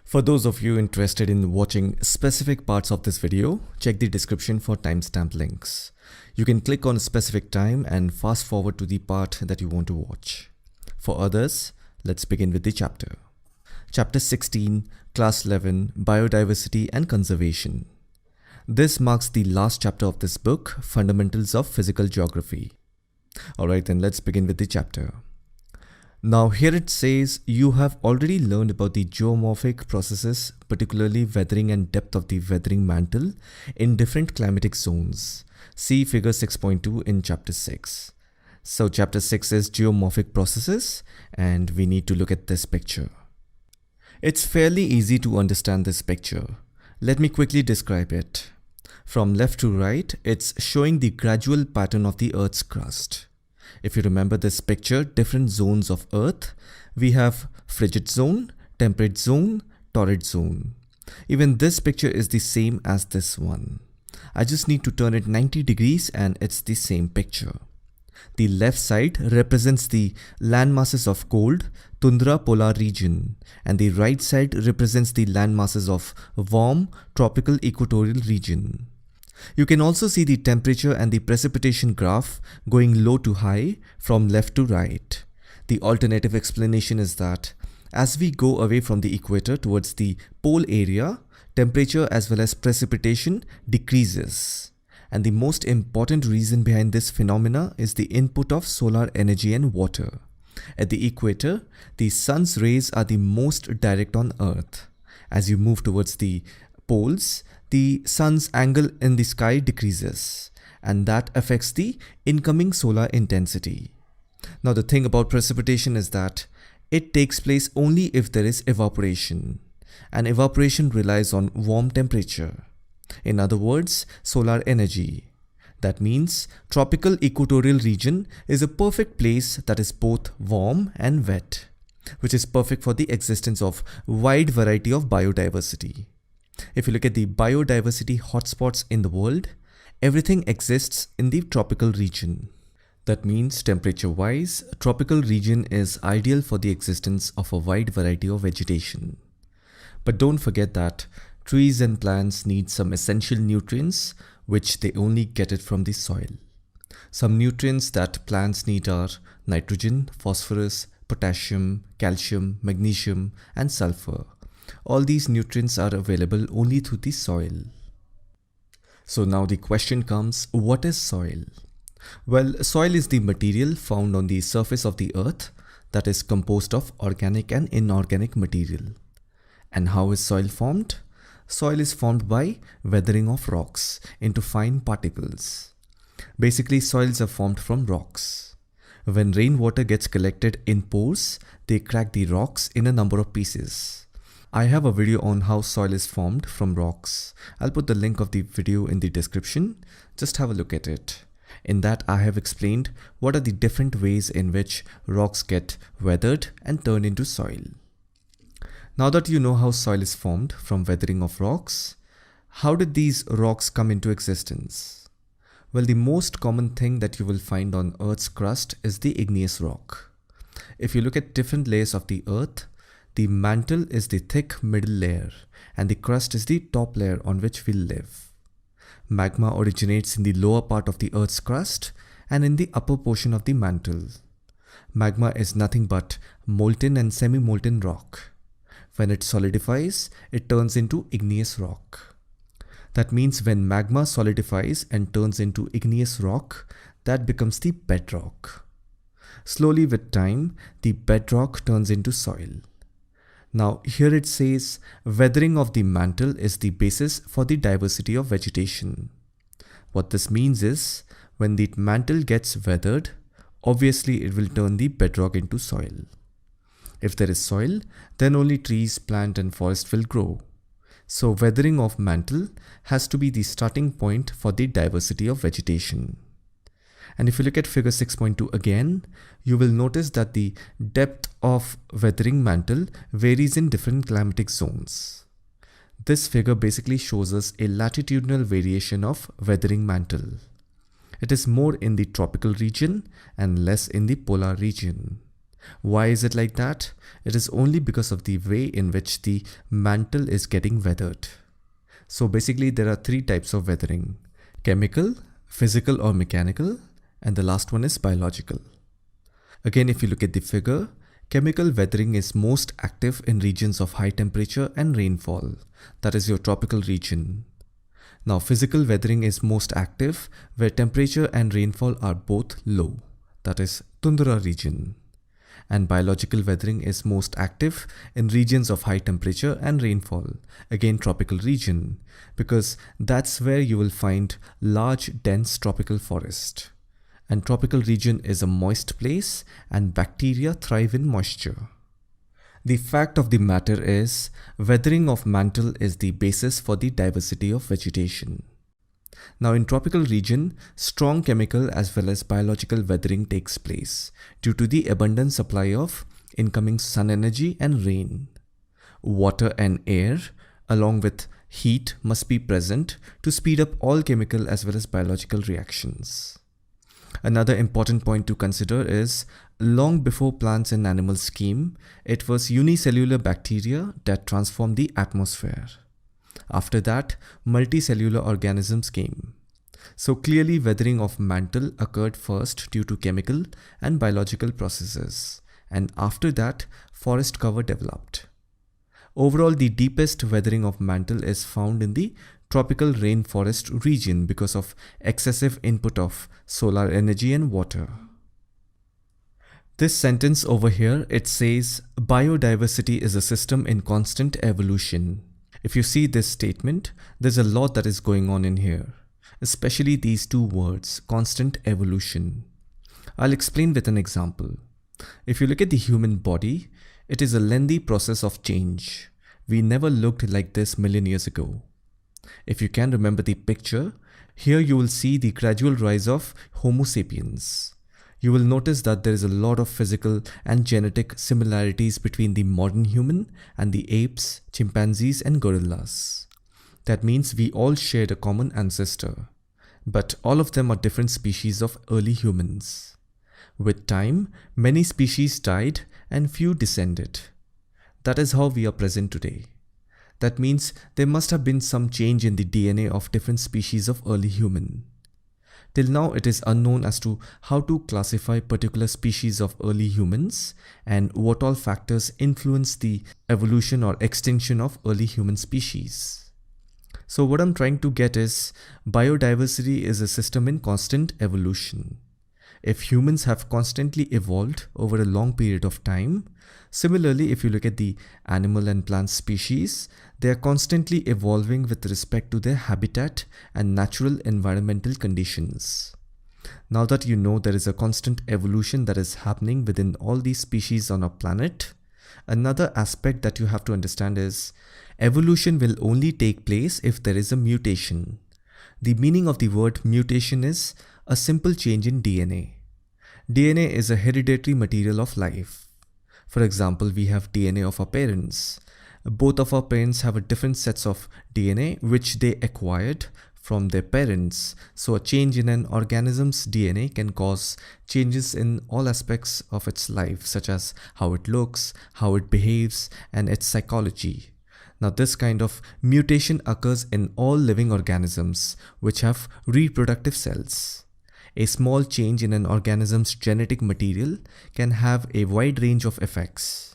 For those of you interested in watching specific parts of this video, check the description for timestamp links. You can click on a specific time and fast forward to the part that you want to watch. For others, let's begin with the chapter. Chapter 16, Class 11, Biodiversity and Conservation. This marks the last chapter of this book, Fundamentals of Physical Geography. Alright, then let's begin with the chapter. Now here it says you have already learned about the geomorphic processes, particularly weathering and depth of the weathering mantle in different climatic zones. See figure 6.2 in chapter 6. So chapter 6 is geomorphic processes and we need to look at this picture. It's fairly easy to understand this picture. Let me quickly describe it. From left to right, it's showing the gradual pattern of the Earth's crust. If you remember this picture, different zones of Earth, we have frigid zone, temperate zone, torrid zone. Even this picture is the same as this one. I just need to turn it 90 degrees and it's the same picture. The left side represents the land masses of cold, tundra polar region, and the right side represents the land masses of warm, tropical equatorial region. You can also see the temperature and the precipitation graph going low to high from left to right. The alternative explanation is that as we go away from the equator towards the pole area, temperature as well as precipitation decreases. And the most important reason behind this phenomena is the input of solar energy and water. At the equator, the sun's rays are the most direct on Earth. As you move towards the poles, the sun's angle in the sky decreases, and that affects the incoming solar intensity. Now the thing about precipitation is that it takes place only if there is evaporation, and evaporation relies on warm temperature. In other words, solar energy. That means tropical equatorial region is a perfect place that is both warm and wet, which is perfect for the existence of wide variety of biodiversity. If you look at the biodiversity hotspots in the world, everything exists in the tropical region. That means temperature-wise, tropical region is ideal for the existence of a wide variety of vegetation. But don't forget that trees and plants need some essential nutrients which they only get it from the soil. Some nutrients that plants need are nitrogen, phosphorus, potassium, calcium, magnesium, and sulfur. All these nutrients are available only through the soil. So now the question comes, what is soil? Well, soil is the material found on the surface of the earth that is composed of organic and inorganic material. And how is soil formed? Soil is formed by weathering of rocks into fine particles. Basically, soils are formed from rocks. When rainwater gets collected in pores, they crack the rocks in a number of pieces. I have a video on how soil is formed from rocks. I'll put the link of the video in the description. Just have a look at it. In that, I have explained what are the different ways in which rocks get weathered and turned into soil. Now that you know how soil is formed from weathering of rocks, how did these rocks come into existence? Well, the most common thing that you will find on Earth's crust is the igneous rock. If you look at different layers of the Earth, the mantle is the thick middle layer and the crust is the top layer on which we live. Magma originates in the lower part of the Earth's crust and in the upper portion of the mantle. Magma is nothing but molten and semi-molten rock. When it solidifies, it turns into igneous rock. That means when magma solidifies and turns into igneous rock, that becomes the bedrock. Slowly with time, the bedrock turns into soil. Now here it says weathering of the mantle is the basis for the diversity of vegetation. What this means is when the mantle gets weathered, obviously it will turn the bedrock into soil. If there is soil, then only trees, plant and forest will grow. So weathering of mantle has to be the starting point for the diversity of vegetation. And if you look at figure 6.2 again, you will notice that the depth of weathering mantle varies in different climatic zones. This figure basically shows us a latitudinal variation of weathering mantle. It is more in the tropical region and less in the polar region. Why is it like that? It is only because of the way in which the mantle is getting weathered. So basically there are three types of weathering: chemical, physical or mechanical, and the last one is biological. Again, if you look at the figure, chemical weathering is most active in regions of high temperature and rainfall, that is your tropical region. Now physical weathering is most active where temperature and rainfall are both low, that is tundra region. And biological weathering is most active in regions of high temperature and rainfall, again tropical region, because that's where you will find large dense tropical forest. And tropical region is a moist place and bacteria thrive in moisture. The fact of the matter is, weathering of mantle is the basis for the diversity of vegetation. Now in tropical region, strong chemical as well as biological weathering takes place due to the abundant supply of incoming sun energy and rain. Water and air along with heat must be present to speed up all chemical as well as biological reactions. Another important point to consider is, long before plants and animals came, it was unicellular bacteria that transformed the atmosphere. After that, multicellular organisms came. So clearly weathering of mantle occurred first due to chemical and biological processes, and after that forest cover developed. Overall, the deepest weathering of mantle is found in the tropical rainforest region because of excessive input of solar energy and water. This sentence over here, it says biodiversity is a system in constant evolution. If you see this statement, there's a lot that is going on in here, especially these two words, constant evolution. I'll explain with an example. If you look at the human body, it is a lengthy process of change. We never looked like this million years ago. If you can remember the picture, here you will see the gradual rise of Homo sapiens. You will notice that there is a lot of physical and genetic similarities between the modern human and the apes, chimpanzees and gorillas. That means we all shared a common ancestor, but all of them are different species of early humans. With time, many species died and few descended. That is how we are present today. That means there must have been some change in the DNA of different species of early human. Till now, it is unknown as to how to classify particular species of early humans and what all factors influence the evolution or extinction of early human species. So what I'm trying to get is, biodiversity is a system in constant evolution. If humans have constantly evolved over a long period of time, similarly, if you look at the animal and plant species, they are constantly evolving with respect to their habitat and natural environmental conditions. Now that you know there is a constant evolution that is happening within all these species on our planet, another aspect that you have to understand is, evolution will only take place if there is a mutation. The meaning of the word mutation is a simple change in DNA. DNA is a hereditary material of life. For example, we have DNA of our parents. Both of our parents have a different sets of DNA which they acquired from their parents. So a change in an organism's DNA can cause changes in all aspects of its life, such as how it looks, how it behaves, and its psychology. Now this kind of mutation occurs in all living organisms which have reproductive cells. A small change in an organism's genetic material can have a wide range of effects.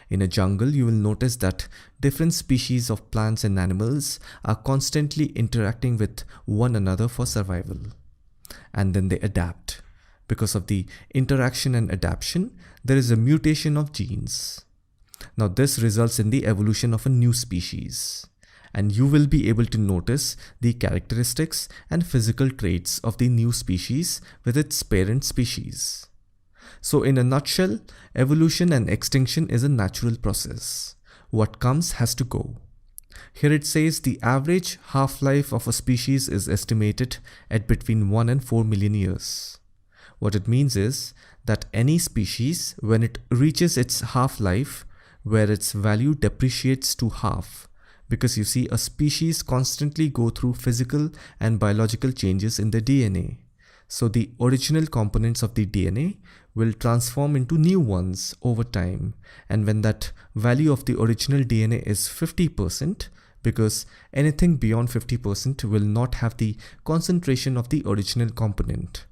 In a jungle, you will notice that different species of plants and animals are constantly interacting with one another for survival. And then they adapt. Because of the interaction and adaptation, there is a mutation of genes. Now this results in the evolution of a new species. And you will be able to notice the characteristics and physical traits of the new species with its parent species. So in a nutshell, evolution and extinction is a natural process. What comes has to go. Here it says the average half-life of a species is estimated at between 1 and 4 million years. What it means is that any species, when it reaches its half-life, where its value depreciates to half, because you see a species constantly go through physical and biological changes in their DNA. So the original components of the DNA will transform into new ones over time. And when that value of the original DNA is 50%, because anything beyond 50% will not have the concentration of the original component.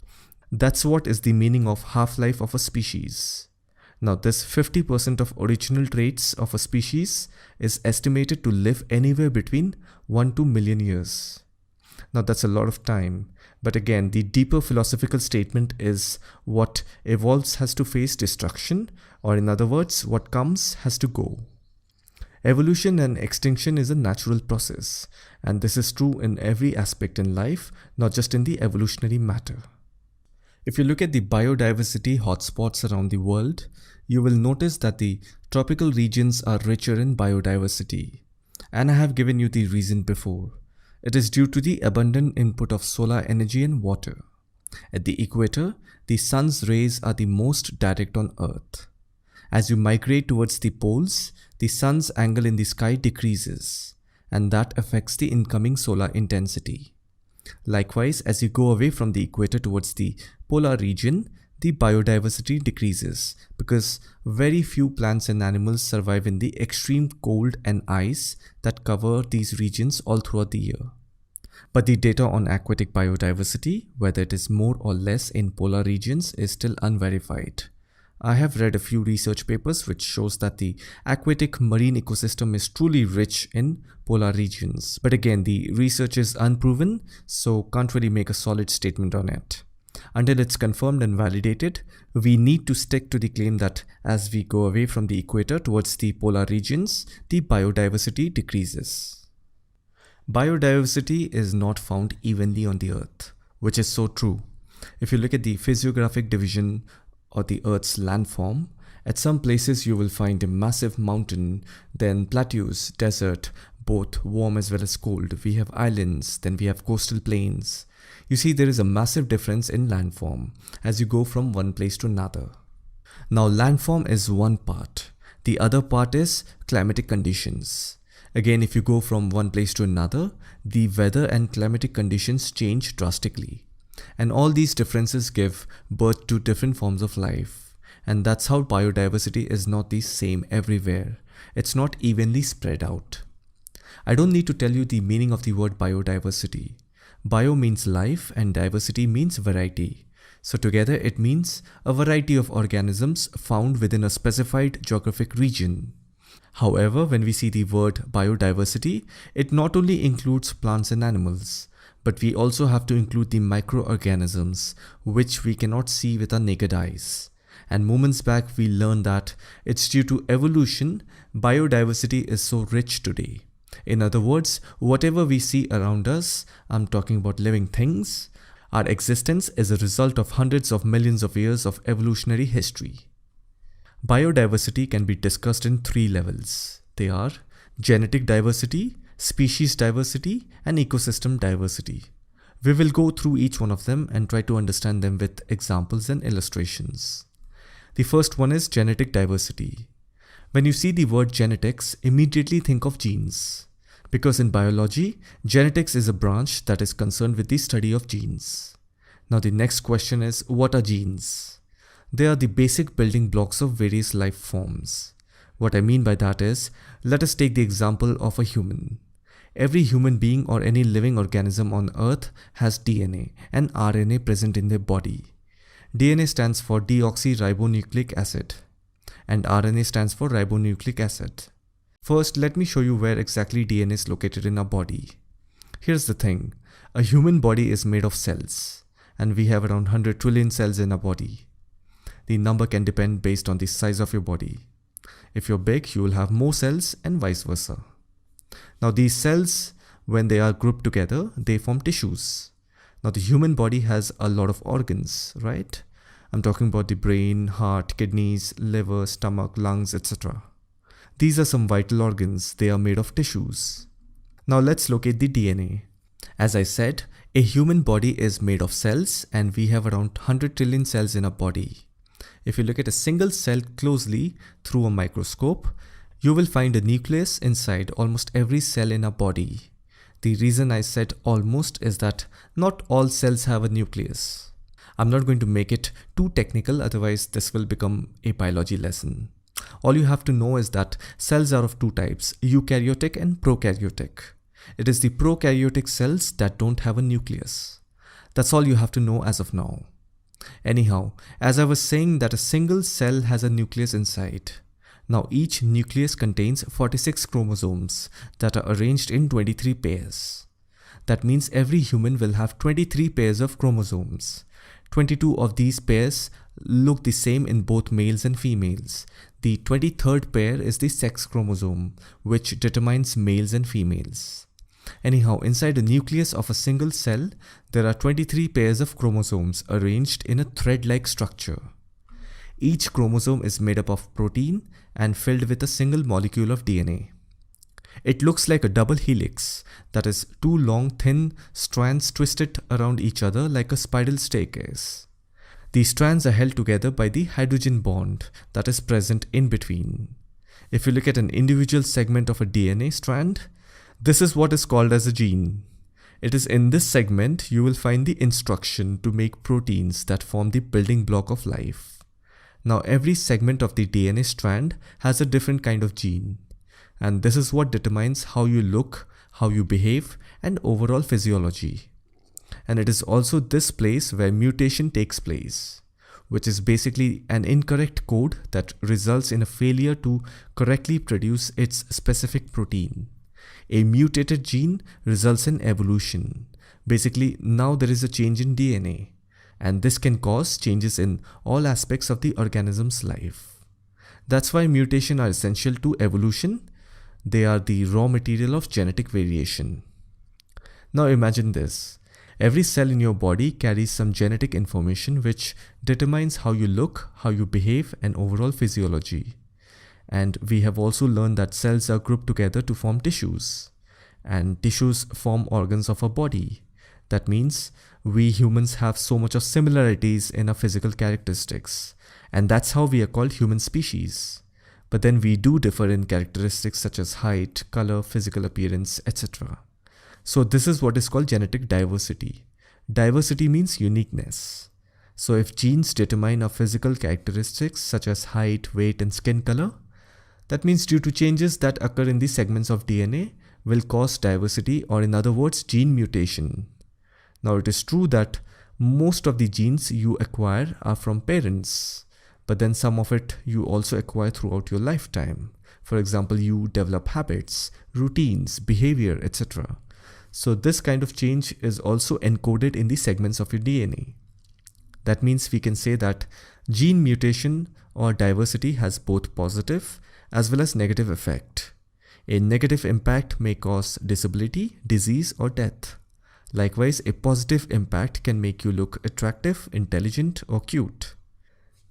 That's what is the meaning of half-life of a species. Now this 50% of original traits of a species is estimated to live anywhere between 1 to million years. Now that's a lot of time, but again the deeper philosophical statement is what evolves has to face destruction, or in other words, what comes has to go. Evolution and extinction is a natural process, and this is true in every aspect in life, not just in the evolutionary matter. If you look at the biodiversity hotspots around the world, you will notice that the tropical regions are richer in biodiversity. And I have given you the reason before. It is due to the abundant input of solar energy and water. At the equator, the sun's rays are the most direct on Earth. As you migrate towards the poles, the sun's angle in the sky decreases, and that affects the incoming solar intensity. Likewise, as you go away from the equator towards the polar region, the biodiversity decreases because very few plants and animals survive in the extreme cold and ice that cover these regions all throughout the year. But the data on aquatic biodiversity, whether it is more or less in polar regions, is still unverified. I have read a few research papers which shows that the aquatic marine ecosystem is truly rich in polar regions. But again, the research is unproven, so can't really make a solid statement on it. Until it's confirmed and validated, we need to stick to the claim that as we go away from the equator towards the polar regions, the biodiversity decreases. Biodiversity is not found evenly on the Earth, which is so true. If you look at the physiographic division or the Earth's landform, at some places you will find a massive mountain, then plateaus, desert, both warm as well as cold. We have islands, then we have coastal plains. You see, there is a massive difference in landform as you go from one place to another. Now, landform is one part. The other part is climatic conditions. Again, if you go from one place to another, the weather and climatic conditions change drastically. And all these differences give birth to different forms of life. And that's how biodiversity is not the same everywhere. It's not evenly spread out. I don't need to tell you the meaning of the word biodiversity. Bio means life and diversity means variety. So together it means a variety of organisms found within a specified geographic region. However, when we see the word biodiversity, it not only includes plants and animals, but we also have to include the microorganisms, which we cannot see with our naked eyes. And moments back we learned that it's due to evolution, biodiversity is so rich today. In other words, whatever we see around us, I'm talking about living things, our existence is a result of hundreds of millions of years of evolutionary history. Biodiversity can be discussed in three levels. They are genetic diversity, species diversity, and ecosystem diversity. We will go through each one of them and try to understand them with examples and illustrations. The first one is genetic diversity. When you see the word genetics, immediately think of genes. Because in biology, genetics is a branch that is concerned with the study of genes. Now the next question is, what are genes? They are the basic building blocks of various life forms. What I mean by that is, let us take the example of a human. Every human being or any living organism on Earth has DNA and RNA present in their body. DNA stands for deoxyribonucleic acid and RNA stands for ribonucleic acid. First, let me show you where exactly DNA is located in our body. Here's the thing, a human body is made of cells and we have around 100 trillion cells in our body. The number can depend based on the size of your body. If you're big, you will have more cells and vice versa. Now these cells, when they are grouped together, they form tissues. Now the human body has a lot of organs, right? I'm talking about the brain, heart, kidneys, liver, stomach, lungs, etc. These are some vital organs. They are made of tissues. Now let's locate the DNA. As I said, a human body is made of cells and we have around 100 trillion cells in our body. If you look at a single cell closely through a microscope, you will find a nucleus inside almost every cell in our body. The reason I said almost is that not all cells have a nucleus. I'm not going to make it too technical, otherwise this will become a biology lesson. All you have to know is that cells are of two types, eukaryotic and prokaryotic. It is the prokaryotic cells that don't have a nucleus. That's all you have to know as of now. Anyhow, as I was saying that a single cell has a nucleus inside. Now each nucleus contains 46 chromosomes that are arranged in 23 pairs. That means every human will have 23 pairs of chromosomes. 22 of these pairs look the same in both males and females. The 23rd pair is the sex chromosome, which determines males and females. Anyhow, inside the nucleus of a single cell, there are 23 pairs of chromosomes arranged in a thread-like structure. Each chromosome is made up of protein and filled with a single molecule of DNA. It looks like a double helix, that is, two long thin strands twisted around each other like a spiral staircase. These strands are held together by the hydrogen bond that is present in between. If you look at an individual segment of a DNA strand, this is what is called as a gene. It is in this segment you will find the instruction to make proteins that form the building block of life. Now every segment of the DNA strand has a different kind of gene. And this is what determines how you look, how you behave, and overall physiology. And it is also this place where mutation takes place, which is basically an incorrect code that results in a failure to correctly produce its specific protein. A mutated gene results in evolution. Basically, now there is a change in DNA, and this can cause changes in all aspects of the organism's life. That's why mutations are essential to evolution. They are the raw material of genetic variation. Now imagine this. Every cell in your body carries some genetic information which determines how you look, how you behave, and overall physiology. And we have also learned that cells are grouped together to form tissues. And tissues form organs of our body. That means we humans have so much of similarities in our physical characteristics. And that's how we are called human species. But then we do differ in characteristics such as height, color, physical appearance, etc. So this is what is called genetic diversity. Diversity means uniqueness. So if genes determine our physical characteristics such as height, weight, and skin color, that means due to changes that occur in the segments of DNA will cause diversity, or in other words, gene mutation. Now it is true that most of the genes you acquire are from parents. But then some of it you also acquire throughout your lifetime. For example, you develop habits, routines, behavior, etc. So this kind of change is also encoded in the segments of your DNA. That means we can say that gene mutation or diversity has both positive as well as negative effect. A negative impact may cause disability, disease, or death. Likewise, a positive impact can make you look attractive, intelligent, or cute.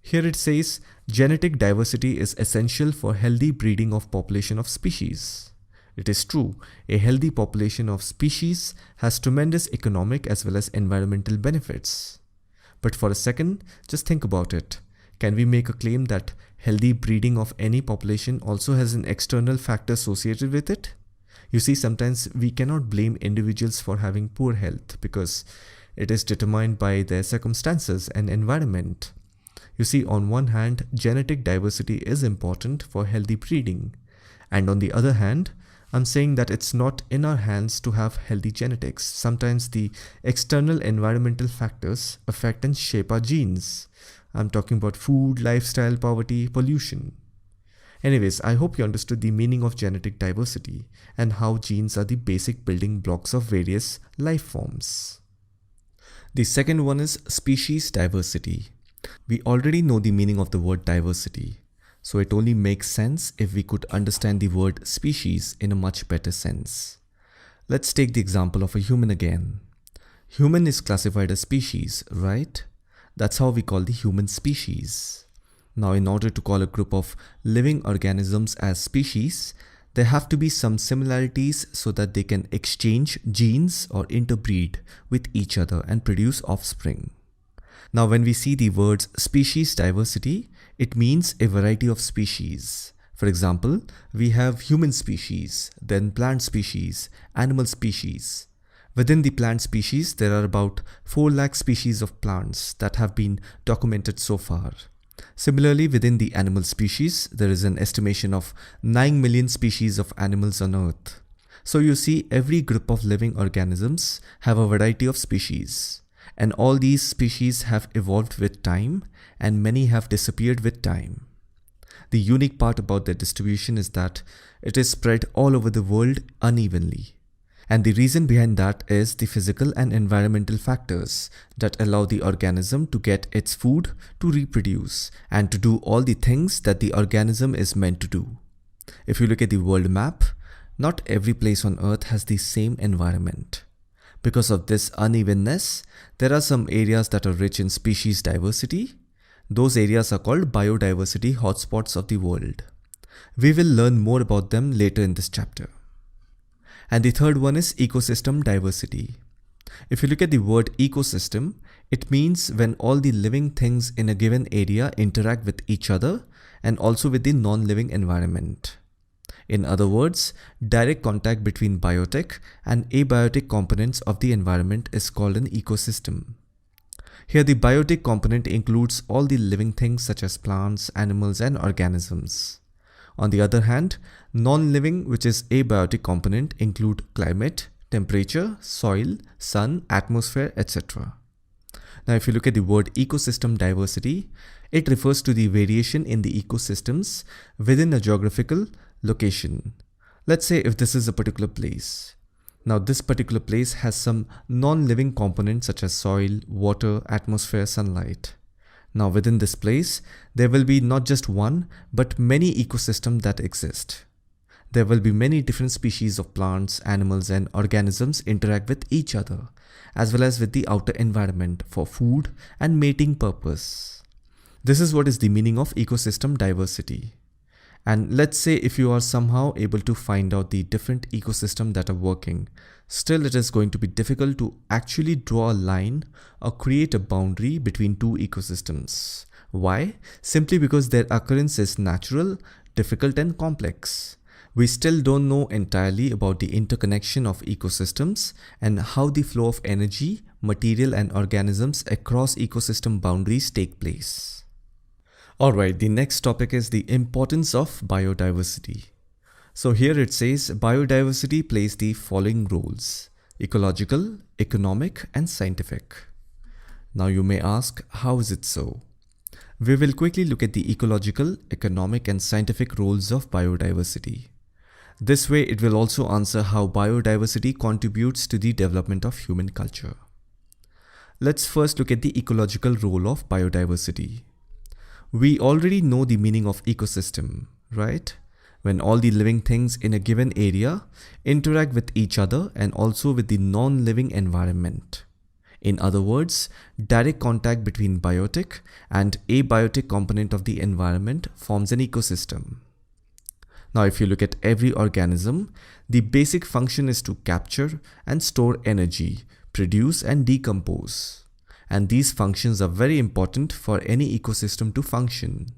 Here it says, genetic diversity is essential for healthy breeding of population of species. It is true, a healthy population of species has tremendous economic as well as environmental benefits. But for a second, just think about it. Can we make a claim that healthy breeding of any population also has an external factor associated with it? You see, sometimes we cannot blame individuals for having poor health because it is determined by their circumstances and environment. You see, on one hand, genetic diversity is important for healthy breeding. And on the other hand, I'm saying that it's not in our hands to have healthy genetics. Sometimes the external environmental factors affect and shape our genes. I'm talking about food, lifestyle, poverty, pollution. Anyways, I hope you understood the meaning of genetic diversity and how genes are the basic building blocks of various life forms. The second one is species diversity. We already know the meaning of the word diversity, so it only makes sense if we could understand the word species in a much better sense. Let's take the example of a human again. Human is classified as species, right? That's how we call the human species. Now, in order to call a group of living organisms as species, there have to be some similarities so that they can exchange genes or interbreed with each other and produce offspring. Now, when we see the words species diversity, it means a variety of species. For example, we have human species, then plant species, animal species. Within the plant species, there are about 4 lakh species of plants that have been documented so far. Similarly, within the animal species, there is an estimation of 9 million species of animals on Earth. So you see, every group of living organisms have a variety of species, and all these species have evolved with time, and many have disappeared with time. The unique part about their distribution is that it is spread all over the world unevenly. And the reason behind that is the physical and environmental factors that allow the organism to get its food, to reproduce, and to do all the things that the organism is meant to do. If you look at the world map, not every place on Earth has the same environment. Because of this unevenness, there are some areas that are rich in species diversity. Those areas are called biodiversity hotspots of the world. We will learn more about them later in this chapter. And the third one is ecosystem diversity. If you look at the word ecosystem, it means when all the living things in a given area interact with each other and also with the non-living environment. In other words, direct contact between biotic and abiotic components of the environment is called an ecosystem. Here the biotic component includes all the living things such as plants, animals, and organisms. On the other hand, non-living, which is abiotic component, include climate, temperature, soil, sun, atmosphere, etc. Now if you look at the word ecosystem diversity, it refers to the variation in the ecosystems within a geographical location. Let's say if this is a particular place. Now this particular place has some non-living components such as soil, water, atmosphere, sunlight. Now within this place, there will be not just one, but many ecosystems that exist. There will be many different species of plants, animals, and organisms interact with each other, as well as with the outer environment for food and mating purpose. This is what is the meaning of ecosystem diversity. And let's say if you are somehow able to find out the different ecosystems that are working, still it is going to be difficult to actually draw a line or create a boundary between two ecosystems. Why? Simply because their occurrence is natural, difficult, and complex. We still don't know entirely about the interconnection of ecosystems and how the flow of energy, material, and organisms across ecosystem boundaries take place. Alright, the next topic is the importance of biodiversity. So here it says biodiversity plays the following roles: ecological, economic, and scientific. Now you may ask, how is it so? We will quickly look at the ecological, economic, and scientific roles of biodiversity. This way it will also answer how biodiversity contributes to the development of human culture. Let's first look at the ecological role of biodiversity. We already know the meaning of ecosystem, right? When all the living things in a given area interact with each other and also with the non-living environment. In other words, direct contact between biotic and abiotic component of the environment forms an ecosystem. Now if you look at every organism, the basic function is to capture and store energy, produce and decompose. And these functions are very important for any ecosystem to function.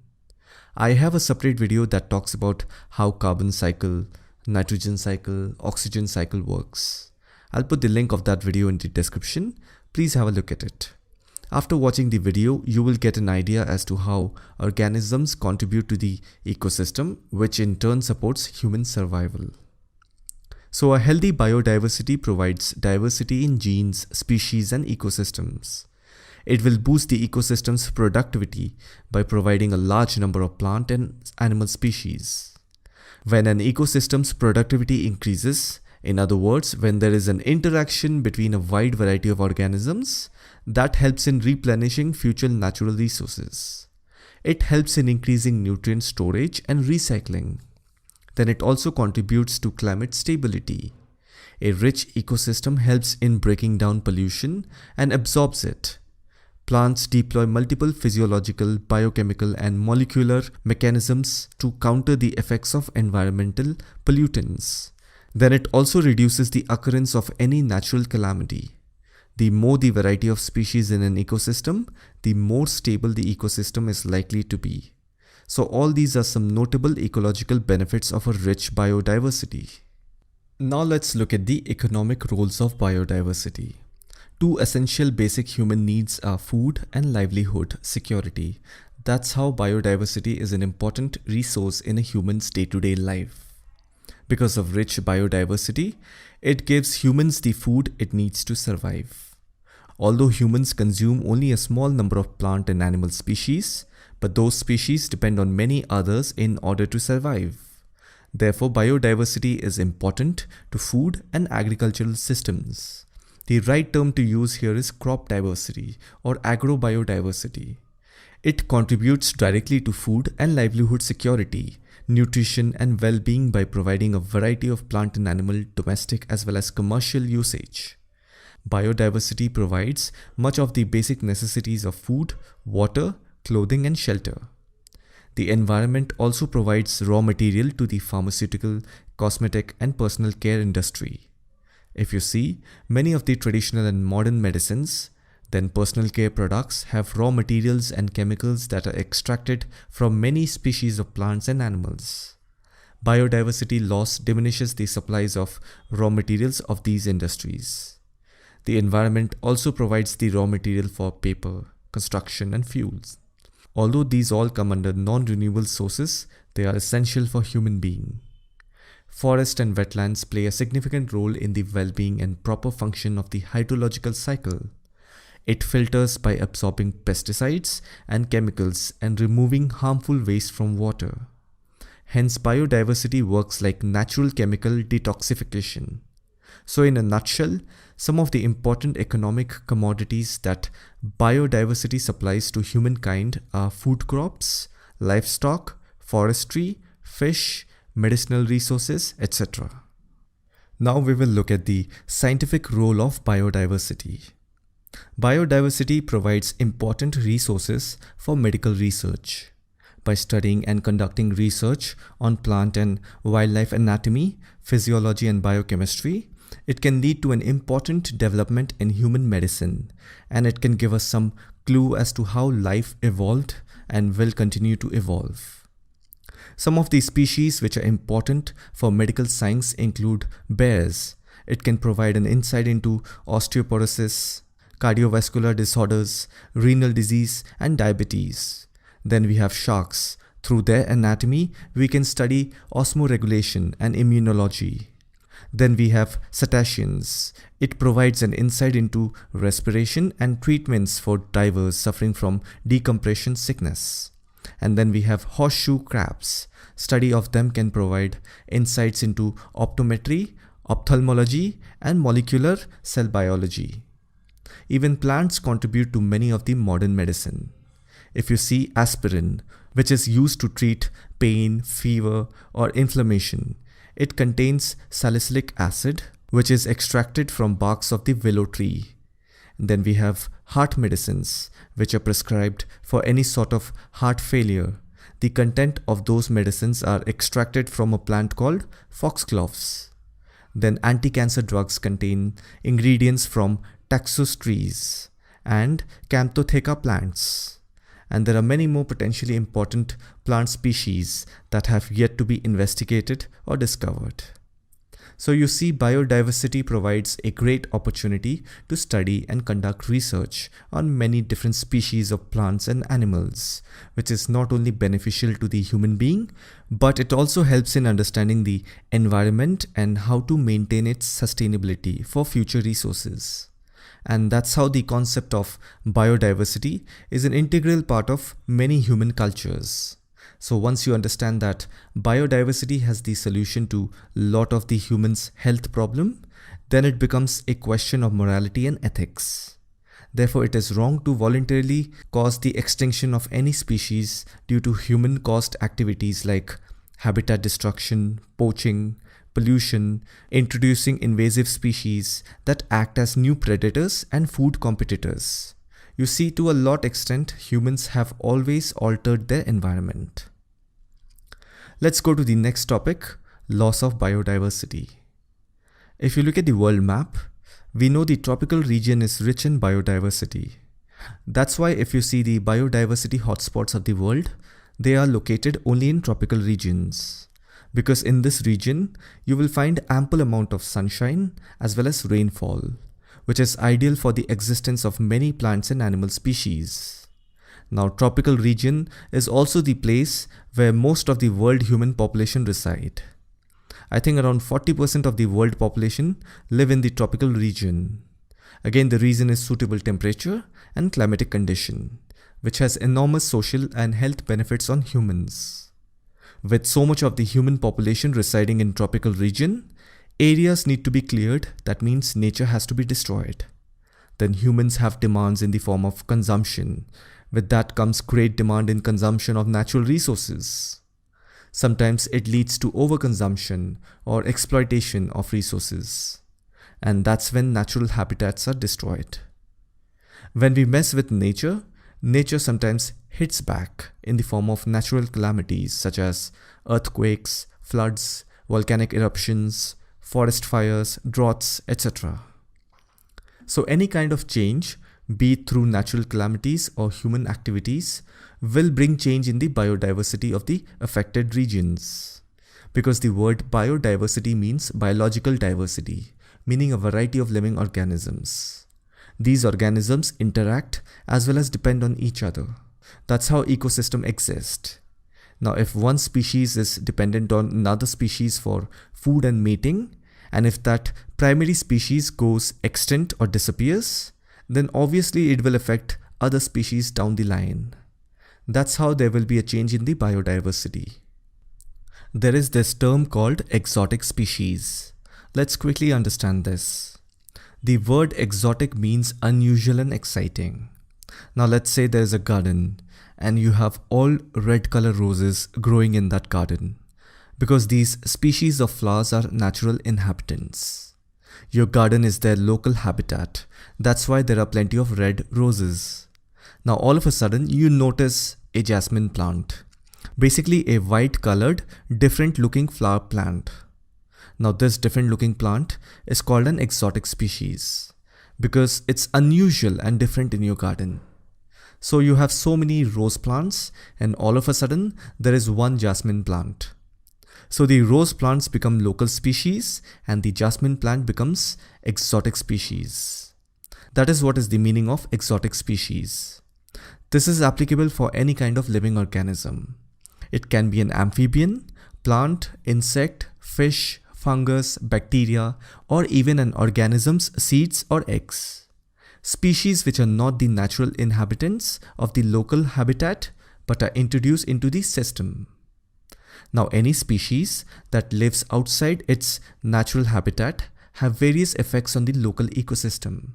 I have a separate video that talks about how carbon cycle, nitrogen cycle, oxygen cycle works. I'll put the link of that video in the description. Please have a look at it. After watching the video, you will get an idea as to how organisms contribute to the ecosystem, which in turn supports human survival. So a healthy biodiversity provides diversity in genes, species, and ecosystems. It will boost the ecosystem's productivity by providing a large number of plant and animal species. When an ecosystem's productivity increases, in other words, when there is an interaction between a wide variety of organisms, that helps in replenishing future natural resources. It helps in increasing nutrient storage and recycling. Then it also contributes to climate stability. A rich ecosystem helps in breaking down pollution and absorbs it. Plants deploy multiple physiological, biochemical, and molecular mechanisms to counter the effects of environmental pollutants. Then it also reduces the occurrence of any natural calamity. The more the variety of species in an ecosystem, the more stable the ecosystem is likely to be. So all these are some notable ecological benefits of a rich biodiversity. Now let's look at the economic roles of biodiversity. Two essential basic human needs are food and livelihood security. That's how biodiversity is an important resource in a human's day-to-day life. Because of rich biodiversity, it gives humans the food it needs to survive. Although humans consume only a small number of plant and animal species, but those species depend on many others in order to survive. Therefore, biodiversity is important to food and agricultural systems. The right term to use here is crop diversity or agrobiodiversity. It contributes directly to food and livelihood security, nutrition and well-being by providing a variety of plant and animal domestic as well as commercial usage. Biodiversity provides much of the basic necessities of food, water, clothing and shelter. The environment also provides raw material to the pharmaceutical, cosmetic and personal care industry. If you see, many of the traditional and modern medicines, then personal care products have raw materials and chemicals that are extracted from many species of plants and animals. Biodiversity loss diminishes the supplies of raw materials of these industries. The environment also provides the raw material for paper, construction and fuels. Although these all come under non-renewable sources, they are essential for human being. Forest and wetlands play a significant role in the well-being and proper function of the hydrological cycle. It filters by absorbing pesticides and chemicals and removing harmful waste from water. Hence, biodiversity works like natural chemical detoxification. So in a nutshell, some of the important economic commodities that biodiversity supplies to humankind are food crops, livestock, forestry, fish, medicinal resources, etc. Now we will look at the scientific role of biodiversity. Biodiversity provides important resources for medical research. By studying and conducting research on plant and wildlife anatomy, physiology and biochemistry, it can lead to an important development in human medicine, and it can give us some clue as to how life evolved and will continue to evolve. Some of the species which are important for medical science include bears. It can provide an insight into osteoporosis, cardiovascular disorders, renal disease, and diabetes. Then we have sharks. Through their anatomy, we can study osmoregulation and immunology. Then we have cetaceans. It provides an insight into respiration and treatments for divers suffering from decompression sickness. And then we have horseshoe crabs. Study of them can provide insights into optometry, ophthalmology, and molecular cell biology. Even plants contribute to many of the modern medicine. If you see aspirin, which is used to treat pain, fever, or inflammation, it contains salicylic acid, which is extracted from barks of the willow tree. Then we have heart medicines, which are prescribed for any sort of heart failure. The content of those medicines are extracted from a plant called foxgloves. Then anti-cancer drugs contain ingredients from taxus trees and Camptotheca plants. And there are many more potentially important plant species that have yet to be investigated or discovered. So you see, biodiversity provides a great opportunity to study and conduct research on many different species of plants and animals, which is not only beneficial to the human being, but it also helps in understanding the environment and how to maintain its sustainability for future resources. And that's how the concept of biodiversity is an integral part of many human cultures. So once you understand that biodiversity has the solution to a lot of the humans' health problem, then it becomes a question of morality and ethics. Therefore, it is wrong to voluntarily cause the extinction of any species due to human-caused activities like habitat destruction, poaching, pollution, introducing invasive species that act as new predators and food competitors. You see, to a lot extent, humans have always altered their environment. Let's go to the next topic, loss of biodiversity. If you look at the world map, we know the tropical region is rich in biodiversity. That's why if you see the biodiversity hotspots of the world, they are located only in tropical regions. because in this region you will find ample amount of sunshine as well as rainfall, which is ideal for the existence of many plants and animal species. Now, tropical region is also the place where most of the world human population reside. I think around 40% of the world population live in the tropical region. Again, the reason is suitable temperature and climatic condition, which has enormous social and health benefits on humans. With so much of the human population residing in tropical region, areas need to be cleared. That means nature has to be destroyed. Then humans have demands in the form of consumption. With that comes great demand in consumption of natural resources. Sometimes it leads to overconsumption or exploitation of resources. And that's when natural habitats are destroyed. When we mess with nature, nature sometimes hits back in the form of natural calamities such as earthquakes, floods, volcanic eruptions, forest fires, droughts, etc. So any kind of change, be it through natural calamities or human activities, will bring change in the biodiversity of the affected regions. Because the word biodiversity means biological diversity, meaning a variety of living organisms. These organisms interact as well as depend on each other. That's how ecosystem exists. Now, if one species is dependent on another species for food and mating, and if that primary species goes extinct or disappears, then obviously it will affect other species down the line. That's how there will be a change in the biodiversity. There is this term called exotic species. Let's quickly understand this. The word exotic means unusual and exciting. Now let's say there's a garden and you have all red color roses growing in that garden, because these species of flowers are natural inhabitants. Your garden is their local habitat. That's why there are plenty of red roses. Now all of a sudden you notice a jasmine plant. Basically a white colored, different looking flower plant. Now this different looking plant is called an exotic species because it's unusual and different in your garden. So you have so many rose plants and all of a sudden there is one jasmine plant. So the rose plants become local species and the jasmine plant becomes exotic species. That is what is the meaning of exotic species. This is applicable for any kind of living organism. It can be an amphibian, plant, insect, fish, fungus, bacteria, or even an organism's seeds or eggs. Species which are not the natural inhabitants of the local habitat but are introduced into the system. Now any species that lives outside its natural habitat have various effects on the local ecosystem.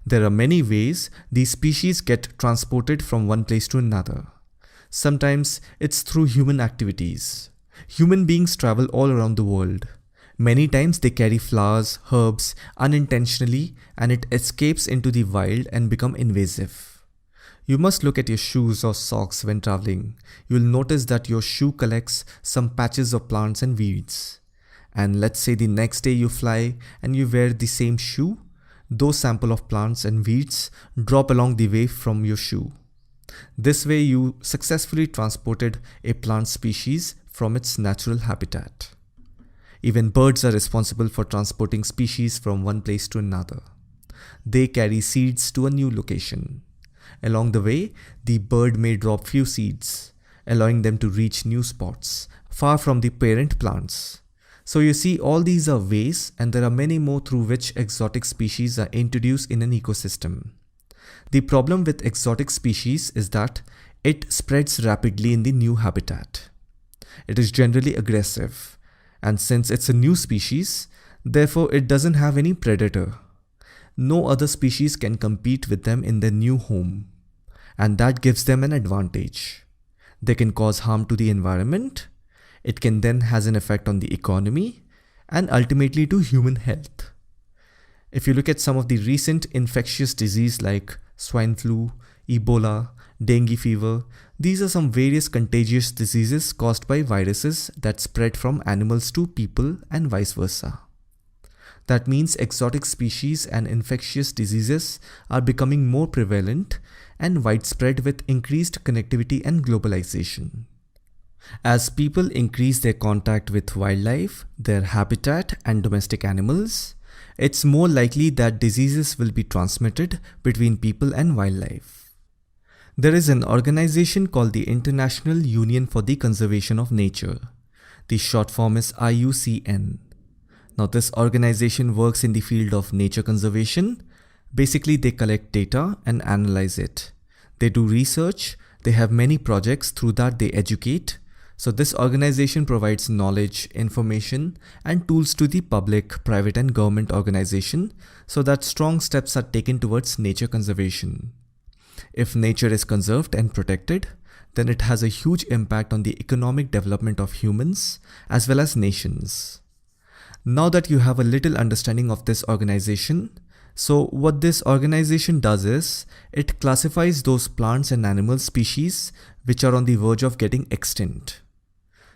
There are many ways these species get transported from one place to another. Sometimes it's through human activities. Human beings travel all around the world. Many times they carry flowers, herbs unintentionally and it escapes into the wild and become invasive. You must look at your shoes or socks when traveling. You will notice that your shoe collects some patches of plants and weeds. And let's say the next day you fly and you wear the same shoe, those sample of plants and weeds drop along the way from your shoe. This way you successfully transported a plant species from its natural habitat. Even birds are responsible for transporting species from one place to another. They carry seeds to a new location. Along the way, the bird may drop few seeds, allowing them to reach new spots, far from the parent plants. So you see, all these are ways, and there are many more through which exotic species are introduced in an ecosystem. The problem with exotic species is that it spreads rapidly in the new habitat. It is generally aggressive. And since it's a new species, therefore it doesn't have any predator. No other species can compete with them in their new home. And that gives them an advantage. They can cause harm to the environment. It can then has an effect on the economy and ultimately to human health. If you look at some of the recent infectious diseases like swine flu, Ebola, dengue fever, these are some various contagious diseases caused by viruses that spread from animals to people and vice versa. That means exotic species and infectious diseases are becoming more prevalent and widespread with increased connectivity and globalization. As people increase their contact with wildlife, their habitat, and domestic animals, it's more likely that diseases will be transmitted between people and wildlife. There is an organization called the International Union for the Conservation of Nature. The short form is IUCN. Now, this organization works in the field of nature conservation. Basically, they collect data and analyze it. They do research, they have many projects, through that they educate. So this organization provides knowledge, information, and tools to the public, private, and government organization so that strong steps are taken towards nature conservation. If nature is conserved and protected, then it has a huge impact on the economic development of humans as well as nations. Now that you have a little understanding of this organization, so what this organization does is, it classifies those plants and animal species which are on the verge of getting extinct.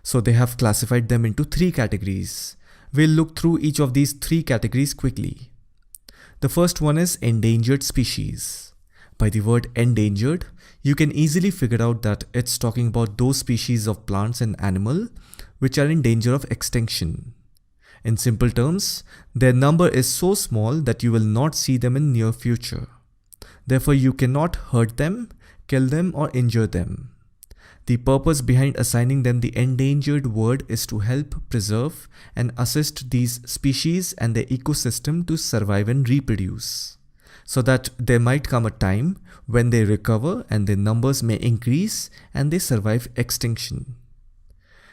So they have classified them into 3 categories. We'll look through each of these 3 categories quickly. The first one is endangered species. By the word endangered, you can easily figure out that it's talking about those species of plants and animal which are in danger of extinction. In simple terms, their number is so small that you will not see them in near future. Therefore, you cannot hurt them, kill them, or injure them. The purpose behind assigning them the endangered word is to help preserve and assist these species and their ecosystem to survive and reproduce, so that there might come a time when they recover and their numbers may increase and they survive extinction.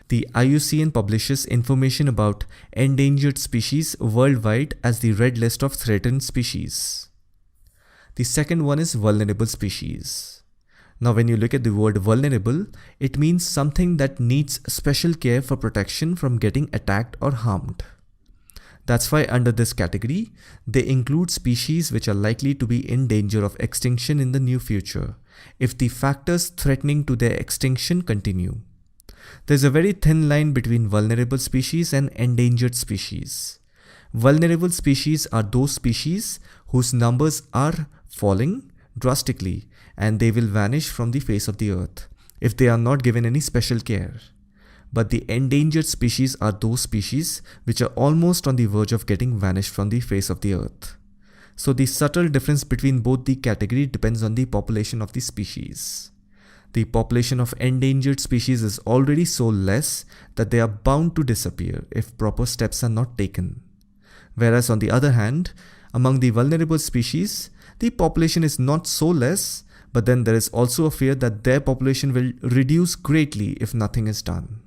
The IUCN publishes information about endangered species worldwide as the Red List of Threatened Species. The second one is vulnerable species. Now, when you look at the word vulnerable, it means something that needs special care for protection from getting attacked or harmed. That's why under this category, they include species which are likely to be in danger of extinction in the near future, if the factors threatening to their extinction continue. There's a very thin line between vulnerable species and endangered species. Vulnerable species are those species whose numbers are falling drastically and they will vanish from the face of the earth if they are not given any special care. But the endangered species are those species which are almost on the verge of getting vanished from the face of the earth. So the subtle difference between both the category depends on the population of the species. The population of endangered species is already so less that they are bound to disappear if proper steps are not taken. Whereas on the other hand, among the vulnerable species, the population is not so less, but then there is also a fear that their population will reduce greatly if nothing is done.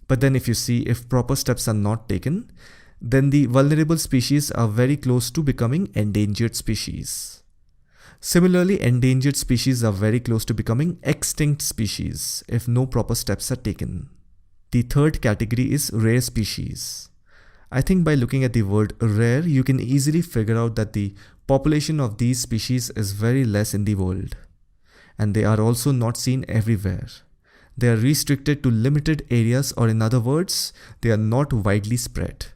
But then if you see, if proper steps are not taken, then the vulnerable species are very close to becoming endangered species. Similarly, endangered species are very close to becoming extinct species if no proper steps are taken. The third category is rare species. I think by looking at the word rare, you can easily figure out that the population of these species is very less in the world. And they are also not seen everywhere. They are restricted to limited areas, or in other words, they are not widely spread.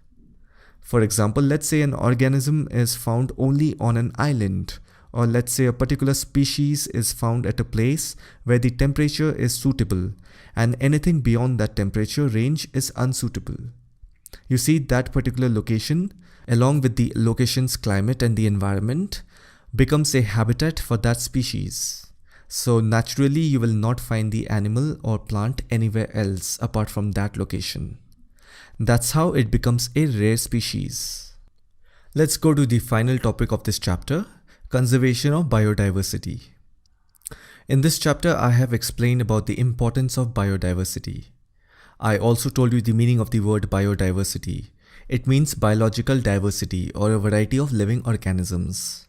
For example, let's say an organism is found only on an island, or let's say a particular species is found at a place where the temperature is suitable and anything beyond that temperature range is unsuitable. You see, that particular location, along with the location's climate and the environment, becomes a habitat for that species. So naturally, you will not find the animal or plant anywhere else apart from that location. That's how it becomes a rare species. Let's go to the final topic of this chapter, conservation of biodiversity. In this chapter, I have explained about the importance of biodiversity. I also told you the meaning of the word biodiversity. It means biological diversity, or a variety of living organisms.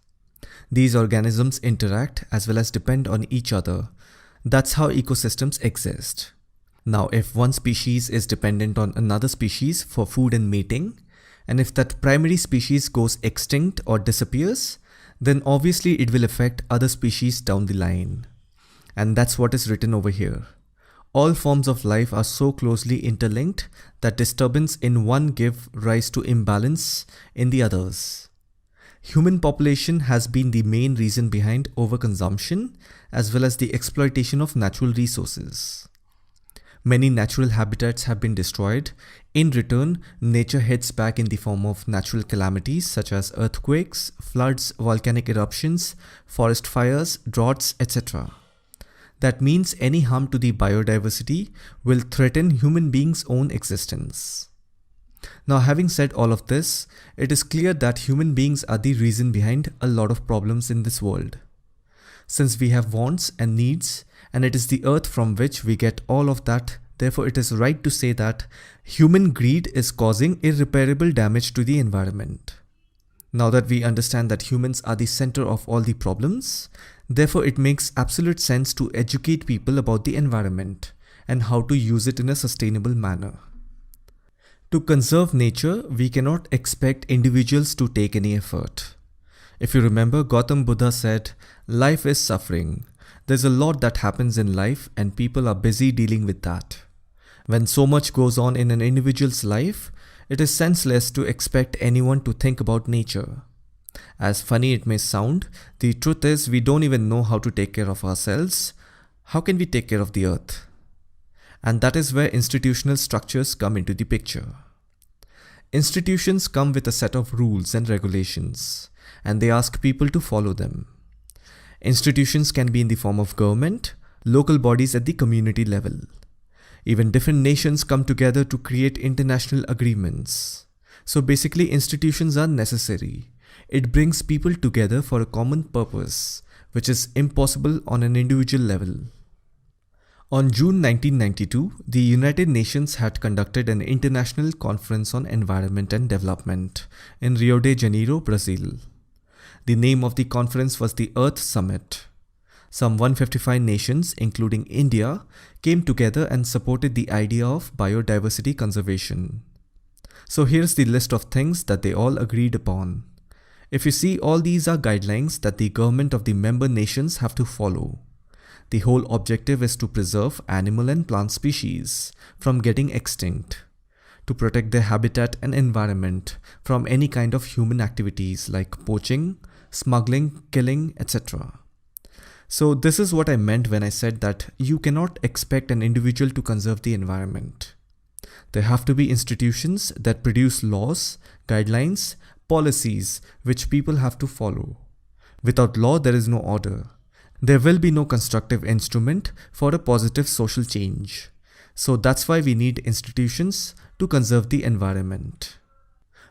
These organisms interact as well as depend on each other. That's how ecosystems exist. Now, if one species is dependent on another species for food and mating, and if that primary species goes extinct or disappears, then obviously it will affect other species down the line. And that's what is written over here. All forms of life are so closely interlinked that disturbance in one give rise to imbalance in the others. Human population has been the main reason behind overconsumption as well as the exploitation of natural resources. Many natural habitats have been destroyed. In return, nature hits back in the form of natural calamities such as earthquakes, floods, volcanic eruptions, forest fires, droughts, etc. That means any harm to the biodiversity will threaten human beings' own existence. Now, having said all of this, it is clear that human beings are the reason behind a lot of problems in this world. Since we have wants and needs, and it is the earth from which we get all of that, therefore it is right to say that human greed is causing irreparable damage to the environment. Now that we understand that humans are the center of all the problems, therefore it makes absolute sense to educate people about the environment and how to use it in a sustainable manner. To conserve nature, we cannot expect individuals to take any effort. If you remember, Gautam Buddha said, "Life is suffering. There's a lot that happens in life and people are busy dealing with that." When so much goes on in an individual's life, it is senseless to expect anyone to think about nature. As funny it may sound, the truth is we don't even know how to take care of ourselves. How can we take care of the earth? And that is where institutional structures come into the picture. Institutions come with a set of rules and regulations, and they ask people to follow them. Institutions can be in the form of government, local bodies at the community level. Even different nations come together to create international agreements. So basically, institutions are necessary. It brings people together for a common purpose, which is impossible on an individual level. On June 1992, the United Nations had conducted an international conference on environment and development in Rio de Janeiro, Brazil. The name of the conference was the Earth Summit. Some 155 nations, including India, came together and supported the idea of biodiversity conservation. So here's the list of things that they all agreed upon. If you see, all these are guidelines that the government of the member nations have to follow. The whole objective is to preserve animal and plant species from getting extinct, to protect their habitat and environment from any kind of human activities like poaching, smuggling, killing, etc. So this is what I meant when I said that you cannot expect an individual to conserve the environment. There have to be institutions that produce laws, guidelines, policies which people have to follow. Without law, there is no order. There will be no constructive instrument for a positive social change. So that's why we need institutions to conserve the environment.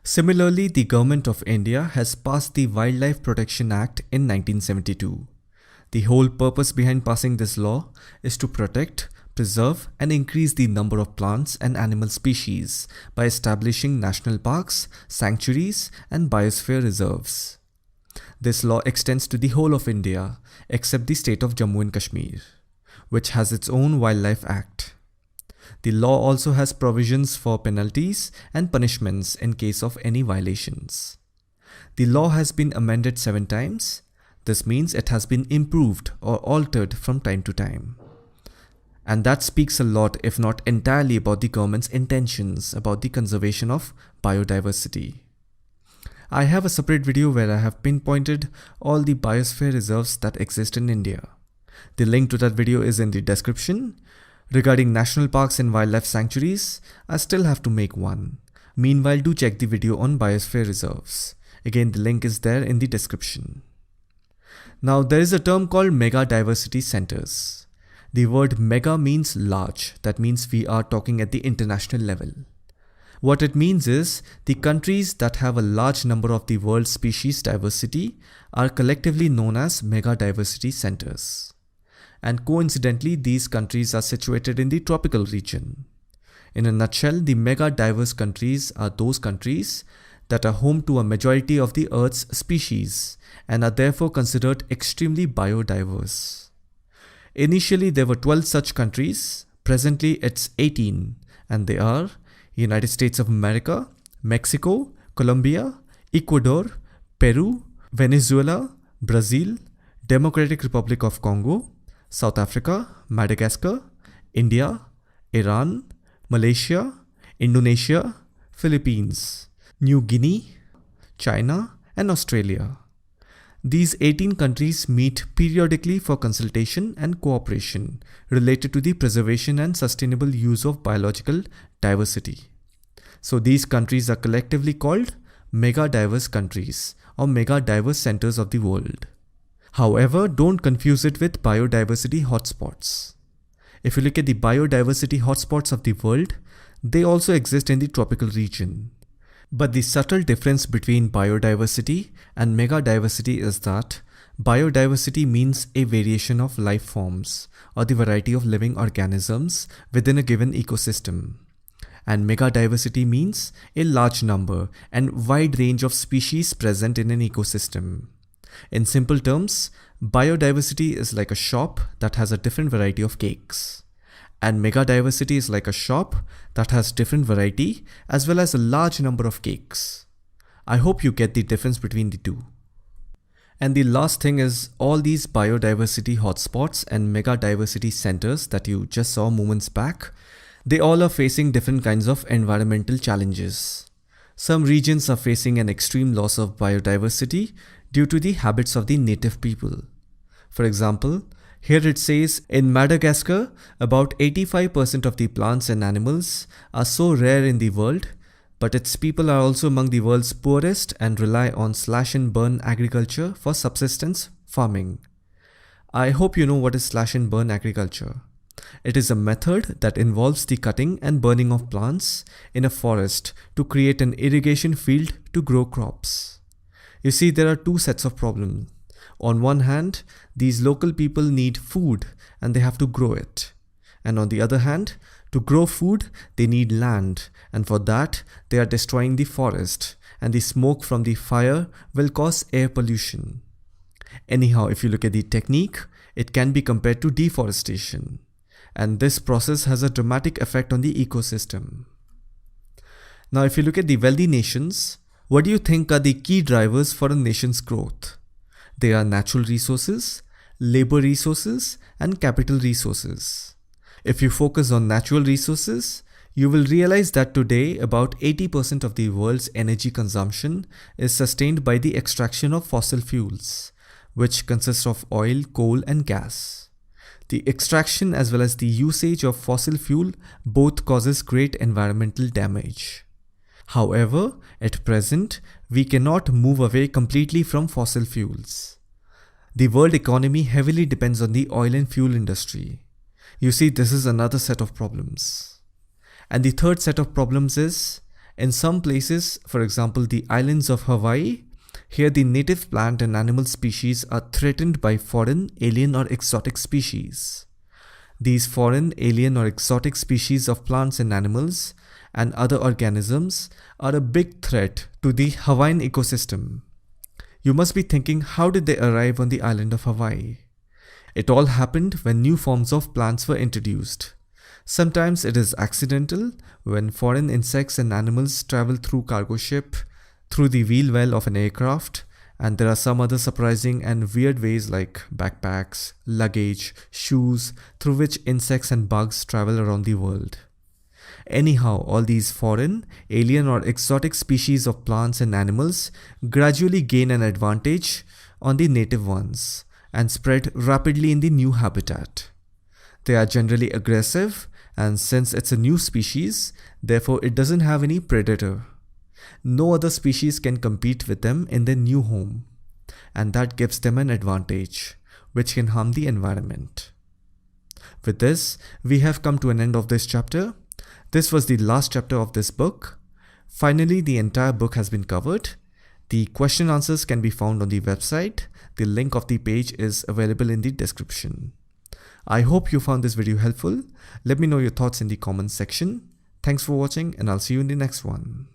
Similarly, the Government of India has passed the Wildlife Protection Act in 1972. The whole purpose behind passing this law is to protect, preserve, and increase the number of plants and animal species by establishing national parks, sanctuaries, and biosphere reserves. This law extends to the whole of India, except the state of Jammu and Kashmir, which has its own Wildlife Act. The law also has provisions for penalties and punishments in case of any violations. The law has been amended 7 times. This means it has been improved or altered from time to time. And that speaks a lot, if not entirely, about the government's intentions about the conservation of biodiversity. I have a separate video where I have pinpointed all the biosphere reserves that exist in India. The link to that video is in the description. Regarding national parks and wildlife sanctuaries, I still have to make one. Meanwhile, do check the video on biosphere reserves. Again, the link is there in the description. Now, there is a term called mega diversity centers. The word mega means large. That means we are talking at the international level. What it means is the countries that have a large number of the world's species diversity are collectively known as mega diversity centers. And coincidentally, these countries are situated in the tropical region. In a nutshell, the mega diverse countries are those countries that are home to a majority of the Earth's species and are therefore considered extremely biodiverse. Initially, there were 12 such countries. Presently, it's 18, and they are United States of America, Mexico, Colombia, Ecuador, Peru, Venezuela, Brazil, Democratic Republic of Congo, South Africa, Madagascar, India, Iran, Malaysia, Indonesia, Philippines, New Guinea, China, and Australia. These 18 countries meet periodically for consultation and cooperation related to the preservation and sustainable use of biological diversity. So these countries are collectively called mega diverse countries or mega diverse centers of the world. However, don't confuse it with biodiversity hotspots. If you look at the biodiversity hotspots of the world, they also exist in the tropical region. But the subtle difference between biodiversity and megadiversity is that biodiversity means a variation of life forms or the variety of living organisms within a given ecosystem. And megadiversity means a large number and wide range of species present in an ecosystem. In simple terms, biodiversity is like a shop that has a different variety of cakes. And megadiversity is like a shop that has different variety as well as a large number of cakes. I hope you get the difference between the two. And the last thing is all these biodiversity hotspots and megadiversity centers that you just saw moments back, they all are facing different kinds of environmental challenges. Some regions are facing an extreme loss of biodiversity due to the habits of the native people. For example, here it says in Madagascar, about 85% of the plants and animals are so rare in the world, but its people are also among the world's poorest and rely on slash and burn agriculture for subsistence farming. I hope you know what is slash and burn agriculture. It is a method that involves the cutting and burning of plants in a forest to create an irrigation field to grow crops. You see, there are two sets of problems. On one hand, these local people need food and they have to grow it. And on the other hand, to grow food, they need land, and for that, they are destroying the forest, and the smoke from the fire will cause air pollution. Anyhow, if you look at the technique, it can be compared to deforestation. And this process has a dramatic effect on the ecosystem. Now, if you look at the wealthy nations, what do you think are the key drivers for a nation's growth? They are natural resources, labor resources, and capital resources. If you focus on natural resources, you will realize that today about 80% of the world's energy consumption is sustained by the extraction of fossil fuels, which consists of oil, coal, and gas. The extraction as well as the usage of fossil fuel both causes great environmental damage. However, at present, we cannot move away completely from fossil fuels. The world economy heavily depends on the oil and fuel industry. You see, this is another set of problems. And the third set of problems is, in some places, for example, the islands of Hawaii, here the native plant and animal species are threatened by foreign, alien or exotic species. These foreign, alien or exotic species of plants and animals and other organisms are a big threat to the Hawaiian ecosystem. You must be thinking, how did they arrive on the island of Hawaii? It all happened when new forms of plants were introduced. Sometimes it is accidental when foreign insects and animals travel through cargo ship, through the wheel well of an aircraft, and there are some other surprising and weird ways like backpacks, luggage, shoes, through which insects and bugs travel around the world. Anyhow, all these foreign, alien or exotic species of plants and animals gradually gain an advantage on the native ones and spread rapidly in the new habitat. They are generally aggressive, and since it's a new species, therefore it doesn't have any predator. No other species can compete with them in their new home, and that gives them an advantage, which can harm the environment. With this, we have come to an end of this chapter. This was the last chapter of this book. Finally, the entire book has been covered. The question answers can be found on the website. The link of the page is available in the description. I hope you found this video helpful. Let me know your thoughts in the comments section. Thanks for watching, and I'll see you in the next one.